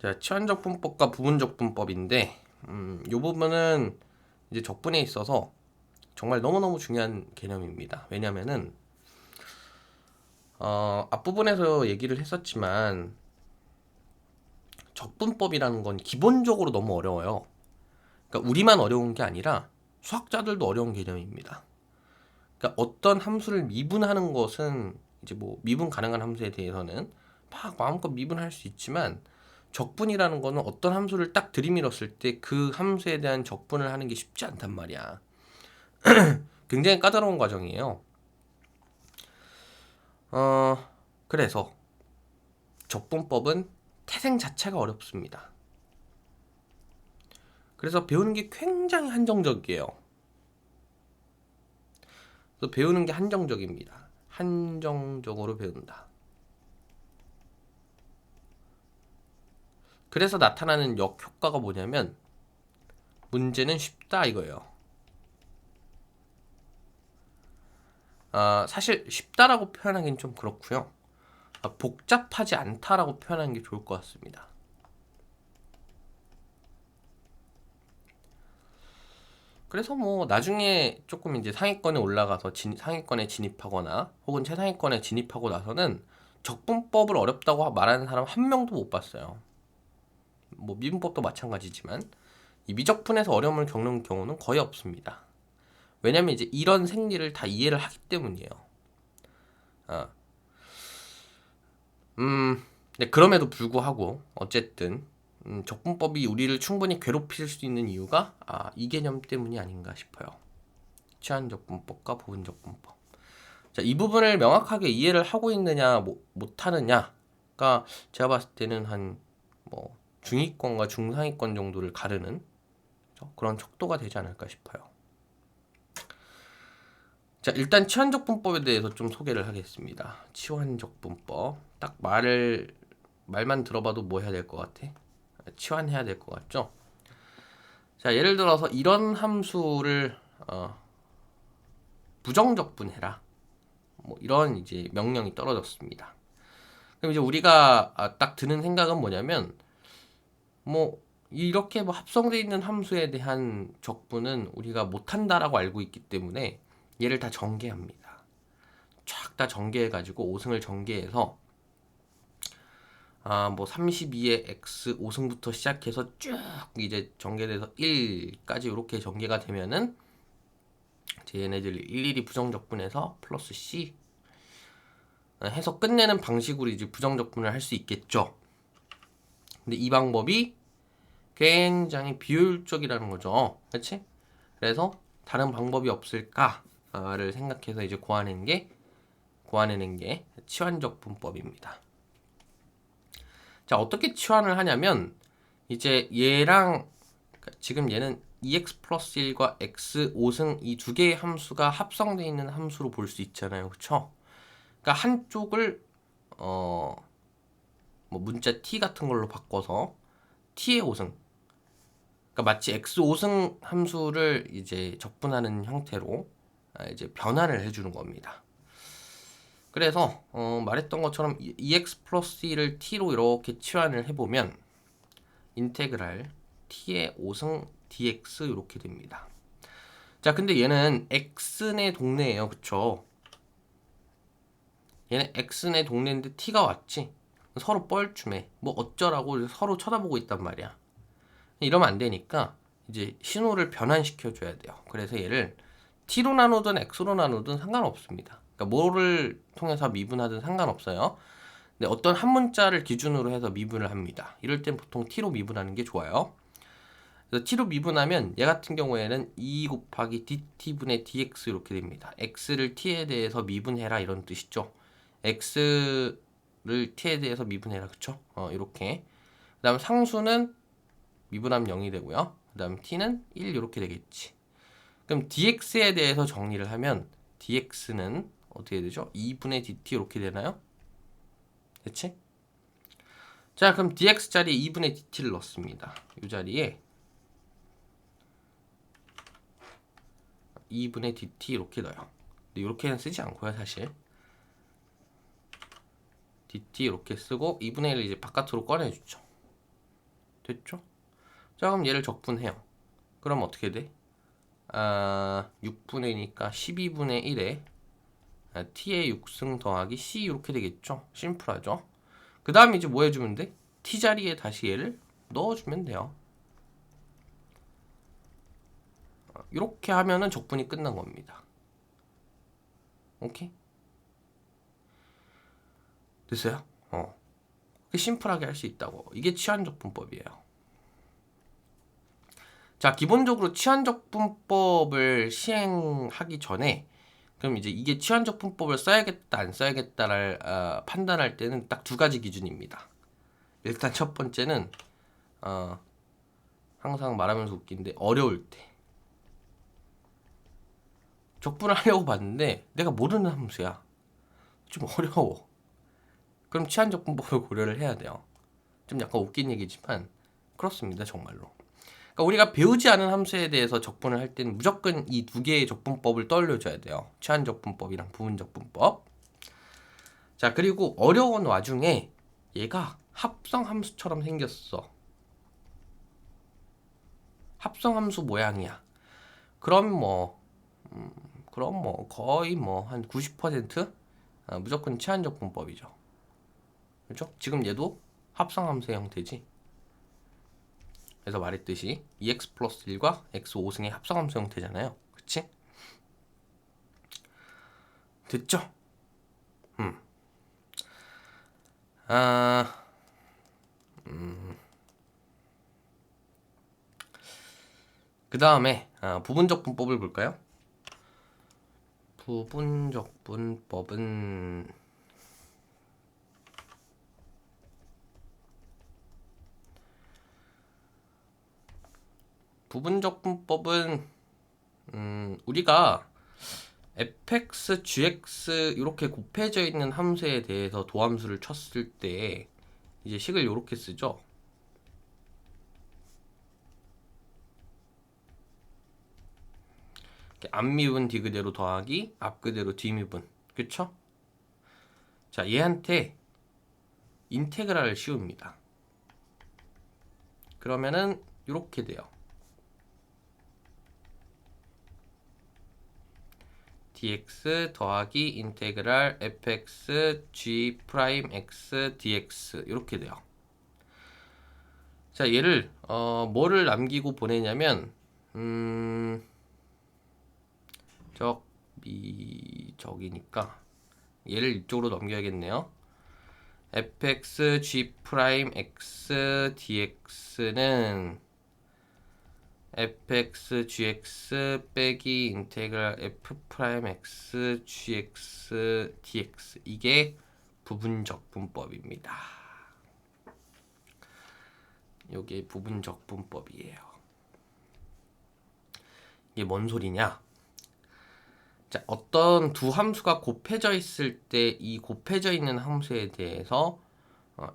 자, 치환적분법과 부분적분법인데, 이 부분은 이제 적분에 있어서 정말 너무너무 중요한 개념입니다. 왜냐면은, 앞부분에서 얘기를 했었지만, 적분법이라는 건 기본적으로 너무 어려워요. 그러니까 우리만 어려운 게 아니라 수학자들도 어려운 개념입니다. 그러니까 어떤 함수를 미분하는 것은 이제 뭐 미분 가능한 함수에 대해서는 막 마음껏 미분할 수 있지만 적분이라는 거는 어떤 함수를 딱 들이밀었을 때 그 함수에 대한 적분을 하는 게 쉽지 않단 말이야. 굉장히 까다로운 과정이에요. 그래서 적분법은 태생 자체가 어렵습니다. 그래서 배우는 게 굉장히 한정적이에요. 그래서 배우는 게 한정적입니다. 한정적으로 배운다. 그래서 나타나는 역효과가 뭐냐면 문제는 쉽다 이거예요. 사실 쉽다라고 표현하기는 좀 그렇고요. 복잡하지 않다라고 표현하는 게 좋을 것 같습니다. 그래서 뭐 나중에 조금 이제 상위권에 올라가서 상위권에 진입하거나 혹은 최상위권에 진입하고 나서는 적분법을 어렵다고 말하는 사람 한 명도 못 봤어요. 뭐 미분법도 마찬가지지만 이 미적분에서 어려움을 겪는 경우는 거의 없습니다. 왜냐면 이제 이런 생리를 다 이해를 하기 때문이에요. 아, 네, 그럼에도 불구하고 어쨌든 적분법이 우리를 충분히 괴롭힐 수 있는 이유가 이 개념 때문이 아닌가 싶어요. 치환적분법과 부분적분법. 자, 이 부분을 명확하게 이해를 하고 있느냐 못하느냐가 제가 봤을 때는 한 뭐 중위권과 중상위권 정도를 가르는 그런 척도가 되지 않을까 싶어요. 자, 일단 치환적분법에 대해서 좀 소개를 하겠습니다. 치환적분법. 딱 말만 들어봐도 뭐 해야 될 것 같아? 치환해야 될 것 같죠? 자, 예를 들어서 이런 함수를 부정적분해라. 뭐 이런 이제 명령이 떨어졌습니다. 그럼 이제 우리가 딱 드는 생각은 뭐냐면 뭐 이렇게 뭐 합성되어 있는 함수에 대한 적분은 우리가 못한다라고 알고 있기 때문에 얘를 다 전개합니다. 쫙 다 전개해가지고 5승을 전개해서 뭐 32의 x 5승부터 시작해서 쭉 이제 전개돼서 1까지 이렇게 전개가 되면은 이제 얘네들 일일이 부정적분해서 플러스 c 해서 끝내는 방식으로 이제 부정적분을 할 수 있겠죠. 근데 이 방법이 굉장히 비효율적이라는 거죠. 그렇지? 그래서 다른 방법이 없을까를 생각해서 이제 고안해낸 게 치환적분법입니다. 자, 어떻게 치환을 하냐면 이제 얘랑 지금 얘는 2x 플러스 1과 x 5승 이 두 개의 함수가 합성되어 있는 함수로 볼 수 있잖아요. 그쵸? 그러니까 한쪽을 뭐 문자 t 같은 걸로 바꿔서 t의 5승 그러니까 마치 x 5승 함수를 이제 적분하는 형태로 이제 변화를 해주는 겁니다. 그래서 말했던 것처럼 2x 플러스 1을 t로 이렇게 치환을 해보면 인테그랄 t의 5승 dx 이렇게 됩니다. 자, 근데 얘는 x네 동네예요. 그쵸? 얘는 x네 동네인데 t가 왔지. 서로 뻘쭘해. 뭐 어쩌라고 서로 쳐다보고 있단 말이야. 이러면 안 되니까 이제 신호를 변환시켜 줘야 돼요. 그래서 얘를 t로 나누든 x로 나누든 상관없습니다. 그러니까 뭐를 통해서 미분하든 상관없어요. 근데 어떤 한 문자를 기준으로 해서 미분을 합니다. 이럴 땐 보통 t로 미분하는 게 좋아요. 그래서 t로 미분하면 얘 같은 경우에는 2 곱하기 dt분의 dx 이렇게 됩니다. x를 t에 대해서 미분해라 이런 뜻이죠. x를 t에 대해서 미분해라. 그쵸? 이렇게. 그 다음 상수는 미분하면 0이 되고요. 그 다음 t는 1 이렇게 되겠지. 그럼 dx에 대해서 정리를 하면 dx는 어떻게 되죠? 2분의 dt 이렇게 되나요? 그치? 자, 그럼 dx 자리에 2분의 dt를 넣습니다. 이 자리에 2분의 dt 이렇게 넣어요. 근데 이렇게는 쓰지 않고요, 사실. dt 이렇게 쓰고 2분의 1을 이제 바깥으로 꺼내주죠. 됐죠? 자, 그럼 얘를 적분해요. 그럼 어떻게 돼? 6분의 2니까 12분의 1에 t의 6승 더하기 c 이렇게 되겠죠? 심플하죠? 그 다음에 이제 뭐 해주면 돼? t 자리에 다시 얘를 넣어주면 돼요. 이렇게 하면은 적분이 끝난 겁니다. 오케이? 됐어요? 심플하게 할 수 있다고. 이게 치환적분법이에요. 자, 기본적으로 치환적분법을 시행하기 전에 그럼 이제 이게 치환적분법을 써야겠다 안 써야겠다를 판단할 때는 딱 두 가지 기준입니다. 일단 첫 번째는 항상 말하면서 웃긴데 어려울 때 적분을 하려고 봤는데 내가 모르는 함수야. 좀 어려워. 그럼 치환적분법을 고려를 해야 돼요. 좀 약간 웃긴 얘기지만 그렇습니다, 정말로. 그러니까 우리가 배우지 않은 함수에 대해서 적분을 할 때는 무조건 이 두 개의 적분법을 떠올려줘야 돼요. 치환적분법이랑 부분적분법. 자, 그리고 어려운 와중에 얘가 합성함수처럼 생겼어. 합성함수 모양이야. 그럼 뭐 거의 뭐 한 90% 무조건 치환적분법이죠. 그렇죠? 지금 얘도 합성함수의 형태지. 그래서 말했듯이 2x 플러스 1과 x 5승의 합성함수 형태잖아요. 그치? 됐죠? 그 다음에 부분적분법을 볼까요? 부분적분법은 우리가 fx, gx 이렇게 곱해져 있는 함수에 대해서 도함수를 쳤을 때 이제 식을 이렇게 쓰죠. 앞미분 뒤 그대로 더하기 앞 그대로 뒤미분. 그쵸? 자, 얘한테 인테그랄을 씌웁니다. 그러면은 이렇게 돼요. dx 더하기 인테그랄 fx g 프라임 x dx 이렇게 돼요. 자, 얘를 뭐를 남기고 보내냐면 저기니까 얘를 이쪽으로 넘겨야겠네요. fx g 프라임 x dx는 fx gx 빼기 인테그랄 f 프라임 x gx dx 이게 부분적분법입니다. 요게 부분적분법이에요. 이게 뭔 소리냐? 자, 어떤 두 함수가 곱해져 있을 때 이 곱해져 있는 함수에 대해서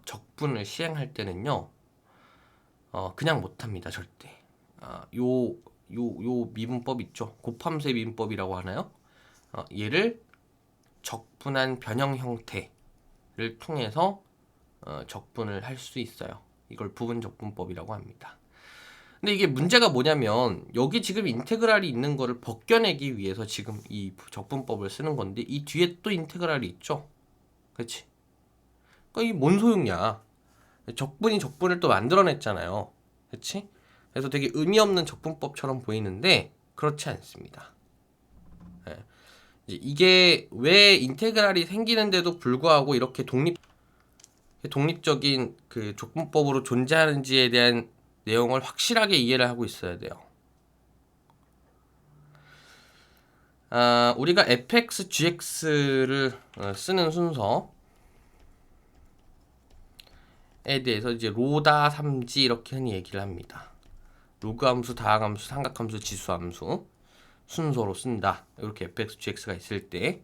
적분을 시행할 때는요, 그냥 못합니다, 절대. 요 미분법 있죠? 곱함수의 미분법이라고 하나요? 얘를 적분한 변형 형태를 통해서 적분을 할 수 있어요. 이걸 부분적분법이라고 합니다. 근데 이게 문제가 뭐냐면 여기 지금 인테그랄이 있는 거를 벗겨내기 위해서 지금 이 적분법을 쓰는 건데 이 뒤에 또 인테그랄이 있죠. 그렇지? 그러니까 이게 뭔 소용이야. 적분이 적분을 또 만들어냈잖아요. 그렇지? 그래서 되게 의미 없는 적분법처럼 보이는데 그렇지 않습니다. 네. 이게 왜 인테그랄이 생기는데도 불구하고 이렇게 독립적인 그 적분법으로 존재하는지에 대한 내용을 확실하게 이해를 하고 있어야 돼요. 우리가 fx, gx를 쓰는 순서에 대해서 이제 로다, 삼지 이렇게 흔히 얘기를 합니다. 로그 함수, 다항 함수, 삼각 함수, 지수 함수 순서로 쓴다. 이렇게 fx, gx가 있을 때.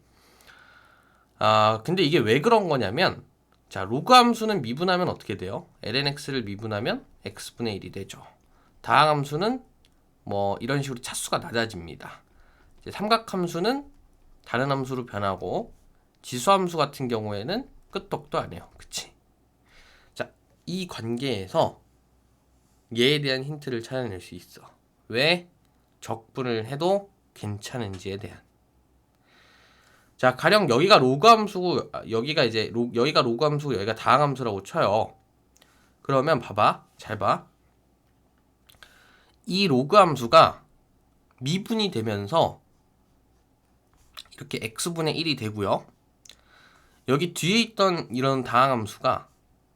근데 이게 왜 그런 거냐면 자, 로그 함수는 미분하면 어떻게 돼요? lnx를 미분하면 x분의 1이 되죠. 다항 함수는 뭐 이런 식으로 차수가 낮아집니다. 이제 삼각함수는 다른 함수로 변하고 지수함수 같은 경우에는 끄떡도 안 해요. 그치? 자, 이 관계에서 얘에 대한 힌트를 찾아낼 수 있어. 왜 적분을 해도 괜찮은지에 대한. 자, 가령 여기가 로그 함수고 여기가 로그 함수고 여기가 다항 함수라고 쳐요. 그러면 봐봐. 잘 봐. 이 로그 함수가 미분이 되면서 이렇게 x분의 1이 되고요. 여기 뒤에 있던 이런 다항 함수가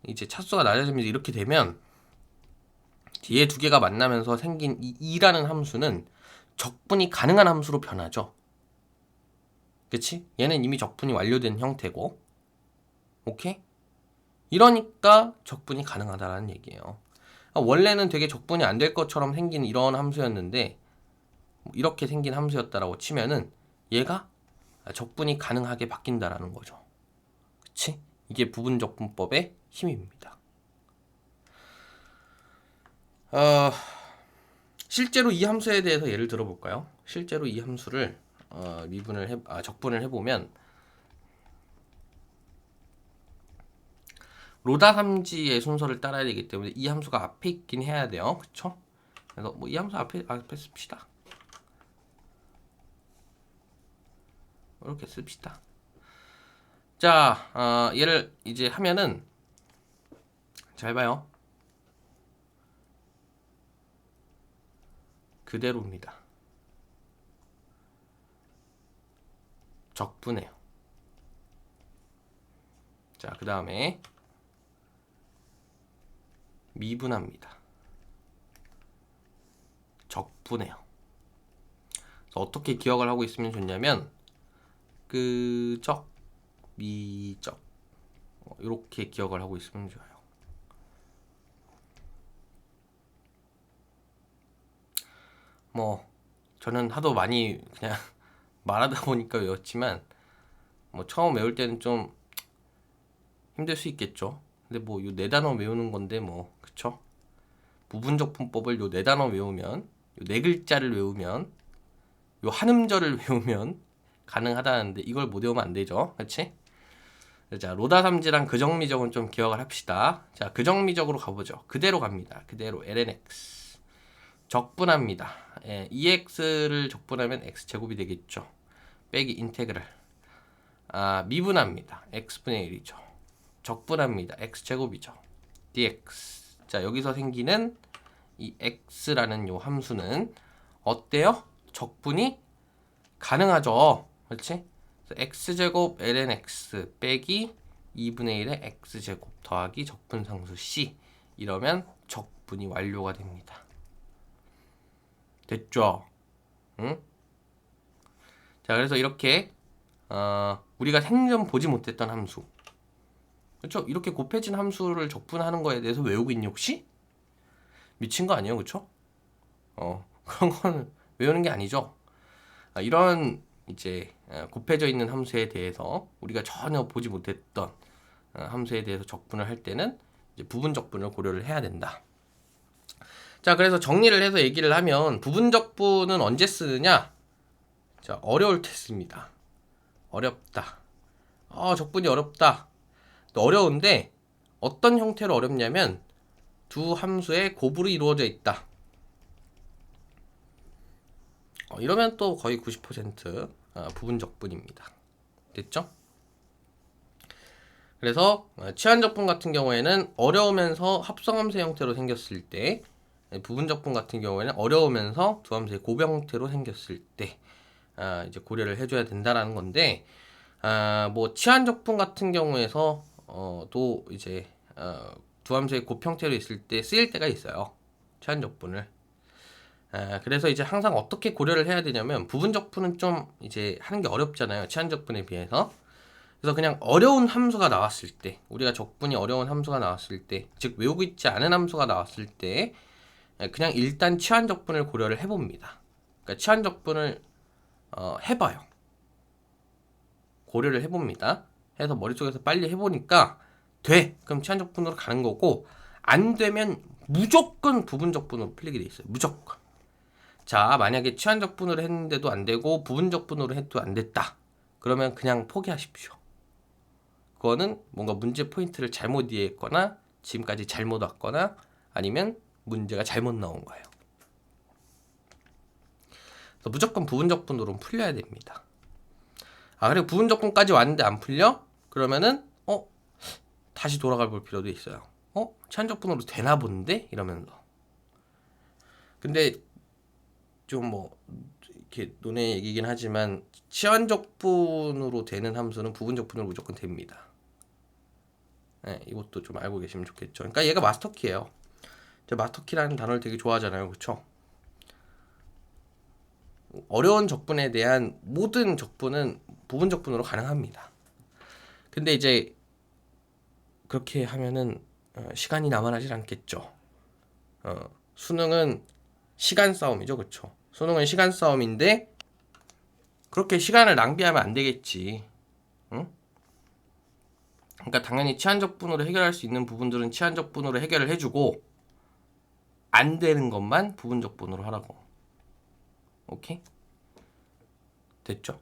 이제 차수가 낮아지면서 이렇게 되면 얘 두 개가 만나면서 생긴 이 2라는 함수는 적분이 가능한 함수로 변하죠. 그치? 얘는 이미 적분이 완료된 형태고. 오케이? 이러니까 적분이 가능하다라는 얘기예요. 원래는 되게 적분이 안 될 것처럼 생긴 이런 함수였는데 이렇게 생긴 함수였다라고 치면은 얘가 적분이 가능하게 바뀐다라는 거죠. 그치? 이게 부분적분법의 힘입니다. 실제로 이 함수에 대해서 예를 들어볼까요? 실제로 이 함수를 적분을 해보면 로다 삼지의 순서를 따라야 되기 때문에 이 함수가 앞에 있긴 해야 돼요. 그쵸? 그래서 뭐 이 함수 앞에 씁시다. 이렇게 씁시다. 자, 얘를 이제 하면은 잘 봐요. 그대로입니다. 적분해요. 자, 그 다음에 미분합니다. 적분해요. 그래서 어떻게 기억을 하고 있으면 좋냐면 적, 미적 이렇게 기억을 하고 있으면 좋아요. 뭐 저는 하도 많이 그냥 말하다 보니까 외웠지만 뭐 처음 외울 때는 좀 힘들 수 있겠죠. 근데 뭐 요 네 단어 외우는 건데 뭐 그쵸? 부분적분법을 요 네 단어 외우면 요 네 글자를 외우면 요 한 음절을 외우면 가능하다는데 이걸 못 외우면 안 되죠. 그치? 자, 로다 삼지랑 그정미적은 좀 기억을 합시다. 자, 그정미적으로 가보죠. 그대로 갑니다. 그대로 lnx 적분합니다. 예, 2x를 적분하면 x제곱이 되겠죠. 빼기 인테그랄. 미분합니다. x분의 1이죠. 적분합니다. x제곱이죠. dx. 자, 여기서 생기는 이 x라는 요 함수는 어때요? 적분이 가능하죠. 그렇지? x제곱 lnx 빼기 2분의 1의 x제곱 더하기 적분상수 c 이러면 적분이 완료가 됩니다. 됐죠? 응? 자, 그래서 이렇게 우리가 생전 보지 못했던 함수, 그렇죠? 이렇게 곱해진 함수를 적분하는 거에 대해서 외우고 있니 혹시? 미친 거 아니에요, 그렇죠? 그런 건 외우는 게 아니죠. 이런 이제 곱해져 있는 함수에 대해서 우리가 전혀 보지 못했던 함수에 대해서 적분을 할 때는 이제 부분 적분을 고려를 해야 된다. 자, 그래서 정리를 해서 얘기를 하면 부분 적분은 언제 쓰느냐? 자, 어려울 때 씁니다. 어렵다. 적분이 어렵다. 어려운데 어떤 형태로 어렵냐면 두 함수의 곱으로 이루어져 있다. 이러면 또 거의 90% 부분 적분입니다. 됐죠? 그래서 치환 적분 같은 경우에는 어려우면서 합성함수 형태로 생겼을 때, 부분 적분 같은 경우에는 어려우면서 두 함수의 곱 형태로 생겼을 때 이제 고려를 해줘야 된다라는 건데, 뭐 치환 적분 같은 경우에서 또 이제 두 함수의 곱 형태로 있을 때 쓰일 때가 있어요. 치환 적분을. 그래서 이제 항상 어떻게 고려를 해야 되냐면 부분 적분은 좀 이제 하는 게 어렵잖아요. 치환 적분에 비해서. 그래서 그냥 어려운 함수가 나왔을 때, 우리가 적분이 어려운 함수가 나왔을 때, 즉 외우고 있지 않은 함수가 나왔을 때 그냥 일단 치환 적분을 고려를 해봅니다. 그러니까 치환 적분을 해봐요. 고려를 해봅니다. 해서 머릿속에서 빨리 해보니까 돼. 그럼 치환 적분으로 가는 거고, 안 되면 무조건 부분 적분으로 풀리게 돼 있어요. 무조건. 자, 만약에 치환 적분으로 했는데도 안 되고 부분 적분으로 해도 안 됐다. 그러면 그냥 포기하십시오. 그거는 뭔가 문제 포인트를 잘못 이해했거나 지금까지 잘못 왔거나 아니면 문제가 잘못 나온 거예요. 그래서 무조건 부분적분으로는 풀려야 됩니다. 그리고 부분적분까지 왔는데 안 풀려? 그러면은 다시 돌아가 볼 필요도 있어요. 치환적분으로 되나 본데? 이러면서. 근데 좀 뭐 이렇게 논의 얘기긴 하지만 치환적분으로 되는 함수는 부분적분으로 무조건 됩니다. 네, 이것도 좀 알고 계시면 좋겠죠. 그러니까 얘가 마스터키예요. 제가 마스터키라는 단어를 되게 좋아하잖아요. 그렇죠? 어려운 적분에 대한 모든 적분은 부분적분으로 가능합니다. 근데 이제 그렇게 하면은 시간이 남아나질 않겠죠. 수능은 시간 싸움이죠. 그렇죠? 수능은 시간 싸움인데 그렇게 시간을 낭비하면 안 되겠지. 응? 그러니까 당연히 치환적분으로 해결할 수 있는 부분들은 치환적분으로 해결을 해주고 안 되는 것만 부분적분으로 하라고. 오케이? 됐죠?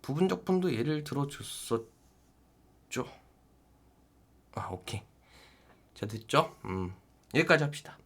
부분적분도 예를 들어줬었죠. 오케이. 자, 됐죠? 여기까지 합시다.